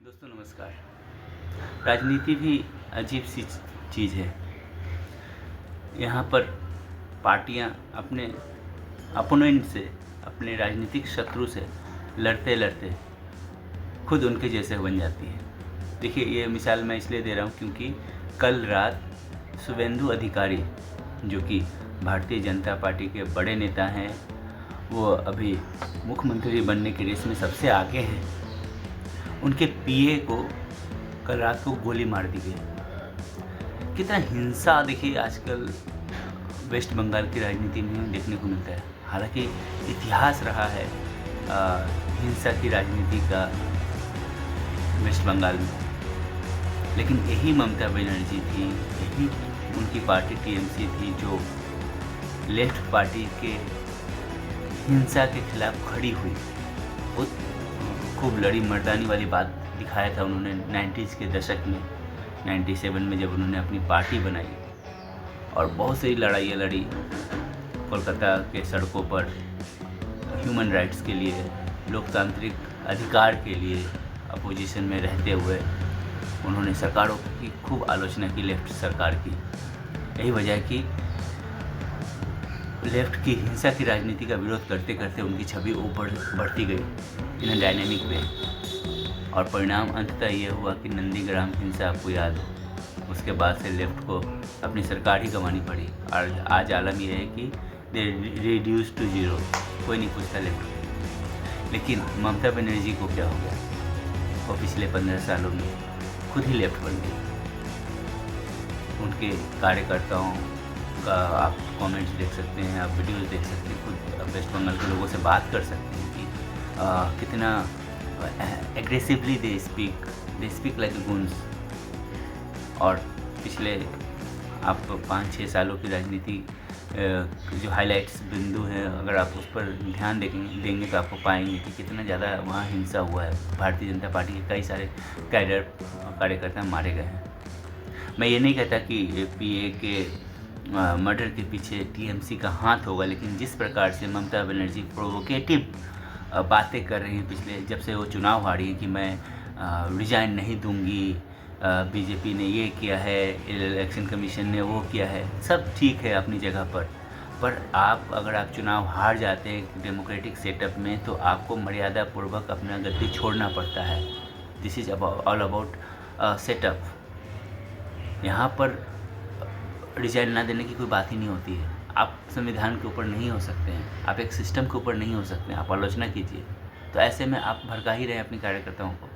दोस्तों नमस्कार। राजनीति भी अजीब सी चीज़ है। यहाँ पर पार्टियाँ अपने अपोनेंट से, अपने राजनीतिक शत्रु से लड़ते लड़ते खुद उनके जैसे बन जाती हैं। देखिए, ये मिसाल मैं इसलिए दे रहा हूँ क्योंकि कल रात शुभेंदु अधिकारी, जो कि भारतीय जनता पार्टी के बड़े नेता हैं, वो अभी मुख्यमंत्री बनने की रेस में सबसे आगे हैं, उनके पीए को कल रात को गोली मार दी गई। कितना हिंसा देखिए आजकल वेस्ट बंगाल की राजनीति में देखने को मिलता है। हालांकि इतिहास रहा है हिंसा की राजनीति का वेस्ट बंगाल में, लेकिन यही ममता बनर्जी थी, यही उनकी पार्टी टीएमसी थी जो लेफ्ट पार्टी के हिंसा के खिलाफ खड़ी हुई। वो खूब लड़ी, मर्दानी वाली बात दिखाया था उन्होंने 90s के दशक में, 97 में जब उन्होंने अपनी पार्टी बनाई और बहुत सी लड़ाइयाँ लड़ी कोलकाता के सड़कों पर ह्यूमन राइट्स के लिए, लोकतांत्रिक अधिकार के लिए। अपोजिशन में रहते हुए उन्होंने सरकारों की खूब आलोचना की, लेफ्ट सरकार की। यही वजह है कि लेफ्ट की हिंसा की राजनीति का विरोध करते करते उनकी छवि ऊपर बढ़ती गई इन डायनेमिक वे, और परिणाम अंततः ये हुआ कि नंदीग्राम हिंसा आपको याद हो, उसके बाद से लेफ्ट को अपनी सरकार ही गंवानी पड़ी। और आज आलम यह है कि दे रिड्यूस टू जीरो, कोई नहीं पूछता लेफ्ट को। लेकिन ममता बनर्जी को क्या हो गया? वो पिछले 15 सालों में खुद ही लेफ्ट बन गई। उनके कार्यकर्ताओं का आप कमेंट्स देख सकते हैं, आप वीडियोस देख सकते हैं, खुद वेस्ट बंगाल के लोगों से बात कर सकते हैं कि कितना aggressively they speak like goons. और पिछले आप 5-6 सालों की राजनीति जो हाइलाइट्स बिंदु हैं, अगर आप उस पर ध्यान देंगे तो आपको पाएंगे कि कितना ज़्यादा वहाँ हिंसा हुआ है। भारतीय जनता पार्टी के कई सारे कार्यकर्ता मारे गए हैं। मैं ये नहीं कहता कि पीए के मर्डर के पीछे टीएमसी का हाथ होगा, लेकिन जिस प्रकार से ममता बनर्जी प्रोवोकेटिव बातें कर रही हैं पिछले, जब से वो चुनाव हारी हैं कि मैं रिजाइन नहीं दूंगी, बीजेपी ने ये किया है, इलेक्शन कमीशन ने वो किया है, सब ठीक है अपनी जगह पर आप अगर आप चुनाव हार जाते हैं डेमोक्रेटिक सेटअप में, तो आपको मर्यादा पूर्वक अपना गद्दी छोड़ना पड़ता है। This is all about setup. यहाँ पर रिजाइन ना देने की कोई बात ही नहीं होती है। आप संविधान के ऊपर नहीं हो सकते हैं, आप एक सिस्टम के ऊपर नहीं हो सकते हैं, आप आलोचना कीजिए। तो ऐसे में आप भड़का ही रहे हैं अपने कार्यकर्ताओं को।